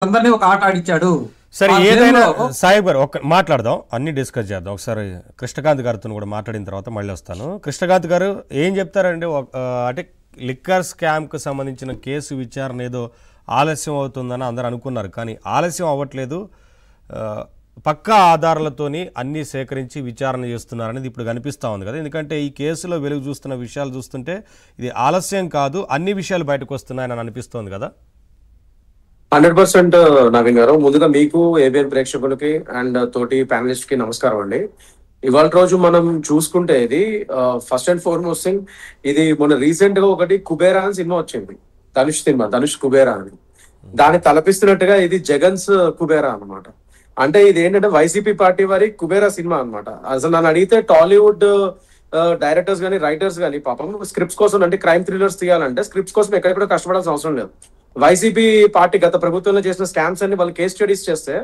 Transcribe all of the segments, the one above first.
అందరినీ ఒక ఆట ఆడిచ్చాడు. సరే, ఆ ఏదైనా గేమ్‌లో సాయిబ్ గారు ఒక్క మాట్లాడదాం, అన్ని డిస్కస్ చేద్దాం. ఒకసారి కృష్ణకాంత్ గారితో కూడా మాట్లాడిన తర్వాత మళ్ళీ వస్తాను. కృష్ణకాంత్ గారు ఏం చెప్తారండి? అంటే లిక్కర్ స్కామ్కు సంబంధించిన కేసు విచారణ ఏదో ఆలస్యం అవుతుందని అందరూ అనుకున్నారు, కానీ ఆలస్యం అవ్వట్లేదు. ఆ, పక్కా ఆధారాలతోని అన్నీ సేకరించి విచారణ చేస్తున్నారనేది ఇప్పుడు కనిపిస్తూ ఉంది కదా. ఎందుకంటే ఈ కేసులో వెలుగు చూస్తున్న విషయాలు చూస్తుంటే ఇది ఆలస్యం కాదు, అన్ని విషయాలు బయటకు వస్తున్నాయని అనిపిస్తోంది కదా. 100% నవీన్ గారు, ముందుగా మీకు ఏబిఎన్ ప్రేక్షకులకి అండ్ తోటి ప్యానలిస్ట్ కి నమస్కారం అండి. ఇవాళ రోజు మనం చూసుకుంటే ఇది ఫస్ట్ అండ్ ఫార్మోస్ట్ థింగ్, ఇది మొన్న రీసెంట్ గా ఒకటి కుబేరా అని సినిమా వచ్చింది, ధనుష్ సినిమా, ధనుష్ కుబేరా అని. దాన్ని తలపిస్తున్నట్టుగా ఇది జగన్స్ కుబేరా అన్నమాట. అంటే ఇది ఏంటంటే వైసీపీ పార్టీ వారి కుబేరా సినిమా అన్నమాట. అసలు నన్ను అడిగితే టాలీవుడ్ డైరెక్టర్స్ కానీ రైటర్స్ కానీ పాపం స్క్రిప్ట్స్ కోసం, అంటే క్రైమ్ థ్రిల్లర్స్ తీయాలంటే స్క్రిప్ట్స్ కోసం ఎక్కడెక్కడ కష్టపడాల్సిన అవసరం లేదు. వైసీపీ పార్టీ గత ప్రభుత్వంలో చేసిన స్కామ్స్ అన్ని వాళ్ళు కేస్ స్టడీస్ చేస్తే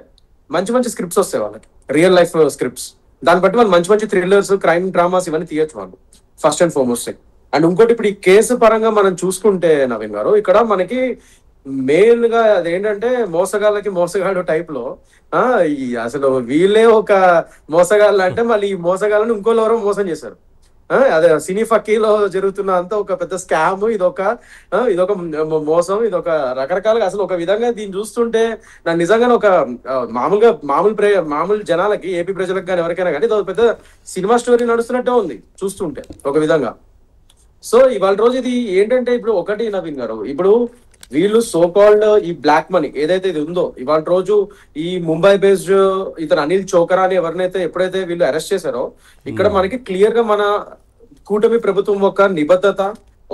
మంచి మంచి స్క్రిప్ట్స్ వస్తాయి వాళ్ళకి, రియల్ లైఫ్ స్క్రిప్ట్స్. దాన్ని బట్టి వాళ్ళు మంచి మంచి థ్రిల్లర్స్, క్రైమ్ డ్రామాస్ ఇవన్నీ తీయచ్చు వాళ్ళు, ఫస్ట్ అండ్ ఫార్మోస్ట్. అండ్ ఇంకోటి, ఇప్పుడు ఈ కేసు పరంగా మనం చూసుకుంటే నవీన్ గారు, ఇక్కడ మనకి మెయిన్ గా అదేంటంటే మోసగాళ్ళకి మోసగాడు టైప్ లో ఈ అసలు వీళ్ళే ఒక మోసగాళ్ళు అంటే మళ్ళీ ఈ మోసగాళ్ళని ఇంకోళ్ళు ఎవరో మోసం చేశారు. అదే సినీ ఫక్కీలో జరుగుతున్న అంత ఒక పెద్ద స్కామ్, ఇదొక మోసం, ఇదొక రకరకాలుగా. అసలు ఒక విధంగా దీన్ని చూస్తుంటే నాకు నిజంగానే ఒక మామూలు జనాలకి, ఏపీ ప్రజలకు కానీ ఎవరికైనా కానీ ఇది ఒక పెద్ద సినిమా స్టోరీ నడుస్తున్నట్టే ఉంది చూస్తుంటే ఒక విధంగా. సో ఇవాళ రోజు ఇది ఏంటంటే, ఇప్పుడు ఒకటి నవీన్ గారు, ఇప్పుడు వీళ్ళు సో కాల్డ్ ఈ బ్లాక్ మనీ ఏదైతే ఇది ఉందో, ఇవాళ రోజు ఈ ముంబై బేస్డ్ ఇతను అనిల్ చోకరా అని ఎవరినైతే ఎప్పుడైతే వీళ్ళు అరెస్ట్ చేశారో, ఇక్కడ మనకి క్లియర్ గా మన కూటమి ప్రభుత్వం ఒక నిబద్ధత,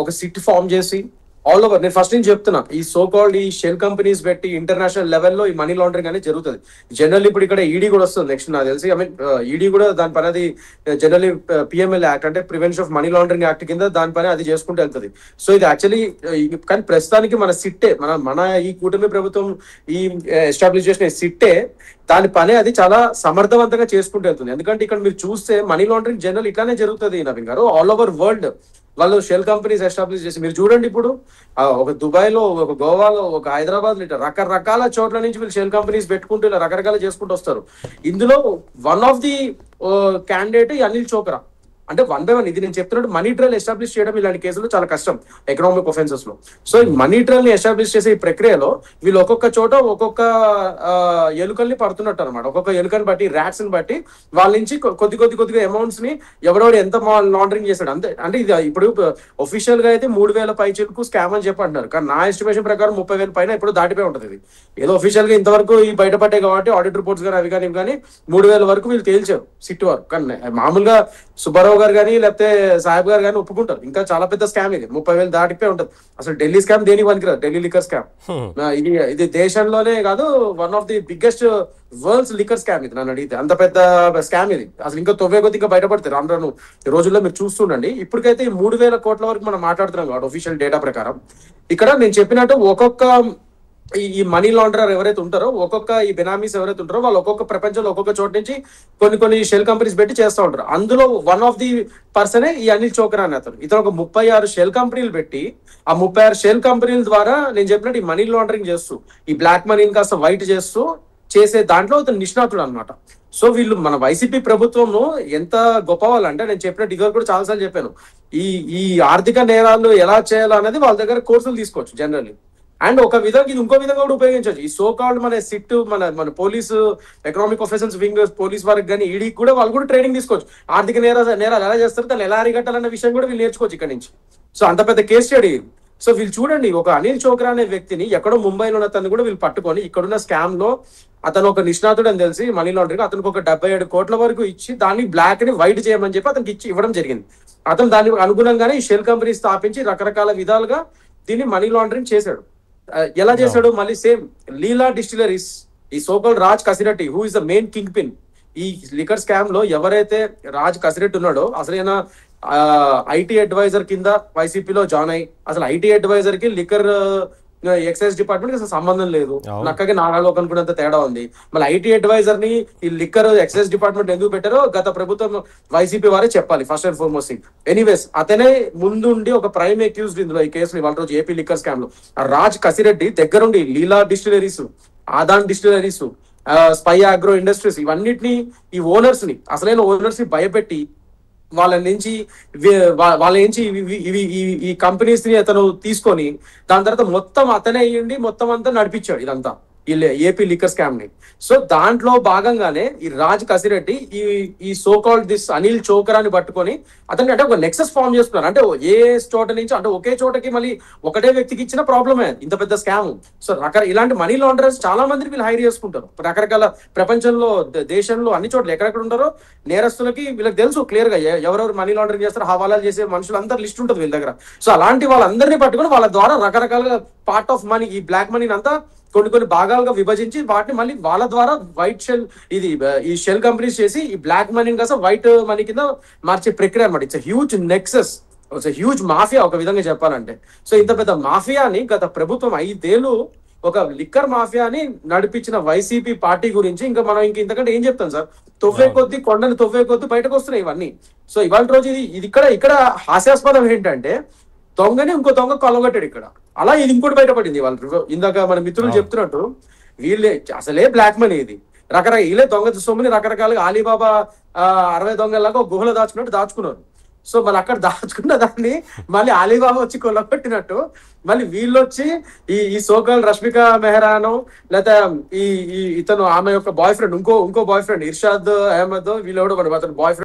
ఒక సిట్ ఫామ్ చేసి ఆల్ ఓవర్, నేను ఫస్ట్ నుంచి చెప్తున్నా, ఈ సో కాల్డ్ ఈ షెల్ కంపెనీస్ పెట్టి ఇంటర్నేషనల్ లెవెల్లో ఈ మనీ లాండరింగ్ అనేది జరుగుతుంది. జనరల్లీ ఇప్పుడు ఇక్కడ ఈడీ కూడా వస్తుంది నెక్స్ట్, నాకు తెలిసి. ఐ మీన్ ఈడీ కూడా దాని పని, అది జనరల్లీ పిఎంఎల్ యాక్ట్ అంటే prevention of money laundering act కింద దాని పని అది చేసుకుంటూ వెళ్తుంది. సో ఇది యాక్చువల్లీ, కానీ ప్రస్తుతానికి మన సిట్టే, మన ఈ కూటమి ప్రభుత్వం ఈ ఎస్టాబ్లిష్ చేసిన సిట్టే దాని పని అది చాలా సమర్థవంతంగా చేసుకుంటూ వెళ్తుంది. ఎందుకంటే ఇక్కడ మీరు చూస్తే మనీ లాండరింగ్ జనరల్ ఇట్లానే జరుగుతుంది నవీన్ గారు, ఆల్ ఓవర్ వరల్డ్. వాళ్ళు షెల్ కంపెనీస్ ఎస్టాబ్లిష్ చేసి, మీరు చూడండి ఇప్పుడు ఒక దుబాయ్ లో, ఒక గోవాలో, ఒక హైదరాబాద్ లో, ఇట్లా రకరకాల చోట్ల నుంచి వీళ్ళు షెల్ కంపెనీస్ పెట్టుకుంటూ ఇలా రకరకాల చేసుకుంటూ వస్తారు. ఇందులో one of the candidate Anil Chokra. అంటే వన్ బై వన్, ఇది నేను చెప్తున్నట్టు మనీ ట్రయల్ ఎస్టాబ్లిష్ చేయడం ఇలాంటి కేసులు చాలా కష్టం ఎకనామిక్ ఒఫెన్సెస్ లో. సో ఈ మనీ ట్రయల్ ని ఎస్టాబ్లిష్ చేసే ఈ ప్రక్రియలో వీళ్ళు ఒక్కొక్క చోట ఒక్కొక్క ఎలుకల్ని పడుతున్నట్టు అనమాట. ఒక్కొక్క ఎలుకని బట్టి, ర్యాట్స్ ని బట్టి వాళ్ళ నుంచి కొద్దిగా అమౌంట్స్ ని ఎవరెవరు ఎంత లాండరింగ్ చేశాడు అంతే. అంటే ఇది ఇప్పుడు ఒఫీషియల్ గా అయితే 3,000 పైచలకు స్కామ్ అని చెప్పి అంటున్నారు, కానీ నా ఎస్టిమేషన్ ప్రకారం 30,000 పైన ఇప్పుడు దాటిపోయి ఉంటుంది. ఇది ఏదో ఒఫీషియల్ గా ఇంతవరకు ఈ బయటపడ్డాయి కాబట్టి ఆడిట్ రిపోర్ట్స్ కానీ అవి కానీ 3,000 వరకు వీళ్ళు తేల్చారు సిట్ వరకు. కానీ మామూలుగా సుబ్బారావు గారు కానీ లేకపోతే సాహెబ్ గారు కానీ ఒప్పుకుంటారు ఇంకా చాలా పెద్ద స్కామ్ ఇది, 30,000 దాటిపోయి ఉంటుంది. అసలు ఢిల్లీ స్కామ్ దేనికి పనికిరాదు, ఢిల్లీ లిక్కర్ స్కామ్. ఇది దేశంలోనే కాదు, one of the biggest world's liquor scam ఇది నన్ను అడిగితే. అంత పెద్ద స్కామ్ ఇది. అసలు ఇంకా తొవ్వే కొద్ది ఇంకా బయటపడతారు రాను రోజుల్లో, మీరు చూస్తుండండి. ఇప్పటికైతే ఈ 3,000 కోట్ల వరకు మనం మాట్లాడుతున్నాం కాబట్టి ఒఫీషియల్ డేటా ప్రకారం. ఇక్కడ నేను చెప్పినట్టు ఒక్కొక్క ఈ మనీ లాండరర్ ఎవరైతే ఉంటారో, ఒక్కొక్క ఈ బెనామీస్ ఎవరైతే ఉంటారో, వాళ్ళు ఒక్కొక్క ప్రపంచంలో ఒక్కొక్క చోట నుంచి కొన్ని షెల్ కంపెనీస్ పెట్టి చేస్తూ ఉంటారు. అందులో వన్ ఆఫ్ ది పర్సనే ఈ అనిల్ చోక్రా అని అతను. ఇతను ఒక 36 షెల్ కంపెనీలు పెట్టి, ఆ 36 షెల్ కంపెనీల ద్వారా నేను చెప్పినట్టు ఈ మనీ లాండరింగ్ చేస్తూ, ఈ బ్లాక్ మనీని కాస్త వైట్ చేస్తూ చేసే దాంట్లో ఇతను నిష్ణాతుడు అనమాట. సో వీళ్ళు మన వైసీపీ ప్రభుత్వం ఎంత గొప్ప వాళ్ళంటే, నేను చెప్పినట్టు ఇదివరకు కూడా చాలాసార్లు చెప్పాను, ఈ ఆర్థిక నేరాలు ఎలా చేయాలనేది వాళ్ళ దగ్గర కోర్సులు తీసుకోవచ్చు జనరల్లీ. అండ్ ఒక విధంగా ఇది ఇంకో విధంగా కూడా ఉపయోగించవచ్చు. ఈ సో కాల్డ్ మన సిట్, మన police economic offences wing police వారికి కానీ ఈడీకి కూడా వాళ్ళు కూడా ట్రైనింగ్ తీసుకోవచ్చు. ఆర్థిక నేరాలు ఎలా చేస్తారు, దాన్ని ఎలా అరికట్టాలన్న విషయం కూడా వీళ్ళు నేర్చుకోవచ్చు ఇక్కడ నుంచి. సో అంత పెద్ద కేస్ స్టడీ. సో వీళ్ళు చూడండి, ఒక అనిల్ చోక్రా అనే వ్యక్తిని ఎక్కడో ముంబైలో ఉన్న అతన్ని కూడా వీళ్ళు పట్టుకొని, ఇక్కడున్న స్కామ్ లో అతను ఒక నిష్ణాతుడు అని తెలిసి మనీ లాండరింగ్, అతనికి ఒక 77 కోట్ల వరకు ఇచ్చి దాన్ని బ్లాక్ ని వైట్ చేయమని చెప్పి అతనికి ఇవ్వడం జరిగింది. అతను దానికి అనుగుణంగానే ఈ షెల్ కంపెనీ స్థాపించి రకరకాల విధాలుగా దీన్ని మనీ లాండరింగ్ చేశాడు. ఎలా చేశాడు, మళ్ళీ సేమ్ లీలా డిస్టిలరీస్, ఈ so-called Raj Kasireddy who is the main king pin ఈ లిక్కర్ స్కామ్ లో. ఎవరైతే రాజ్ కసిరెడ్డి ఉన్నాడో, అసలు ఈయన ఐటీ అడ్వైజర్ కింద వైసీపీలో జాయిన్ అయ్యి, అసలు ఐటీ అడ్వైజర్ కి లిక్కర్ ఎక్సైజ్ డిపార్ట్మెంట్ అసలు సంబంధం లేదు, నక్కకి నాగాలోకి అనుకున్నంత తేడా ఉంది. మళ్ళీ ఐటీ అడ్వైజర్ ని ఈ లిక్కర్ ఎక్సైజ్ డిపార్ట్మెంట్ ఎందుకు పెట్టారో గత ప్రభుత్వం వైసీపీ వారే చెప్పాలి first and foremost thing. Anyways, అతనే ముందుండి ఒక ప్రైమ్ అక్యూజ్డ్ ఇందులో ఈ కేసులో ఇవాళ రోజు ఏపీ లిక్కర్ స్కామ్ లో. రాజ్ కసిరెడ్డి దగ్గరుండి Leela distilleries Adan distilleries, Spy Agro Industries, ఇవన్నిటిని ఈ ఓనర్స్ ని, అసలైన ఓనర్స్ ని భయపెట్టి వాళ్ళ నుంచి వాళ్ళ నుంచి ఈ కంపెనీస్ ని అతను తీసుకొని దాని తర్వాత మొత్తం అతనే అయ్యండి మొత్తం అంతా నడిపించాడు ఇదంతా ఈ ఏపీ లిక్కర్ స్కామ్ ని. సో దాంట్లో భాగంగానే ఈ రాజ్ కసిరెడ్డి ఈ సో కాల్డ్ దిస్ అనిల్ చోకరాని పట్టుకొని అతన్ని అంటే ఒక నెక్సెస్ ఫార్మ్ చేసుకున్నారు. అంటే ఏ చోట నుంచి అంటే ఒకే చోటకి మళ్ళీ ఒకటే వ్యక్తికి ఇచ్చిన ప్రాబ్లమే ఇంత పెద్ద స్కామ్. సో ఇలాంటి మనీ లాండరర్స్ చాలా మందిని వీళ్ళు హైర్ చేసుకుంటారు రకరకాల ప్రపంచంలో దేశంలో అన్ని చోట్ల ఎక్కడెక్కడ ఉంటారో నేరస్తులకి వీళ్ళకి తెలుసు క్లియర్ గా ఎవరెవరు మనీ లాండరింగ్ చేస్తారు, హవాలాలు చేసే మనుషులందరూ లిస్ట్ ఉంటుంది వీళ్ళ దగ్గర. సో అలాంటి వాళ్ళందరినీ పట్టుకొని వాళ్ళ ద్వారా రకరకాలుగా పార్ట్ ఆఫ్ మనీ ఈ బ్లాక్ మనీని అంతా కొన్ని భాగాలుగా విభజించి వాటిని మళ్ళీ వాళ్ళ ద్వారా వైట్ షెల్ ఈ షెల్ కంపెనీస్ చేసి ఈ బ్లాక్ మనీని కాస్త వైట్ మనీ కింద మార్చే ప్రక్రియ అనమాట. It's huge nexus, it's huge mafia ఒక విధంగా చెప్పాలంటే. సో ఇంత పెద్ద మాఫియాని గత ప్రభుత్వం 5 ఏళ్ళు ఒక లిక్కర్ మాఫియాని నడిపించిన వైసీపీ పార్టీ గురించి ఇంకా మనం ఇంతకంటే ఏం చెప్తాం సార్? తొవ్వే కొద్ది కొండని తొవ్వే కొద్ది బయటకు వస్తున్నాయి ఇవన్నీ. సో ఇవాళ రోజు ఇది ఇక్కడ హాస్యాస్పదం ఏంటంటే దొంగని ఇంకో దొంగ కొల్లగొట్టాడు ఇక్కడ. అలా ఇది ఇంకోటి బయటపడింది వాళ్ళు ఇందాక మన మిత్రులు చెప్తున్నట్టు వీళ్ళే అసలే బ్లాక్ మనీ ఇది వీళ్ళే దొంగ సొమ్ముని రకరకాలుగా అలీబాబా 60 దొంగలాగా గుహలో దాచుకున్నట్టు దాచుకున్నారు. సో మళ్ళీ అక్కడ దాచుకున్న దాన్ని మళ్ళీ అలీబాబా వచ్చి కొల్లగొట్టినట్టు మళ్ళీ వీళ్ళు వచ్చి ఈ సోకాల్ రష్మిక మెహరాను లేదా ఇతను ఆమె యొక్క బాయ్ ఫ్రెండ్ ఇంకో బాయ్ ఫ్రెండ్ ఇర్షాద్ అహ్మద్ వీళ్ళు అతను బాయ్ ఫ్రెండ్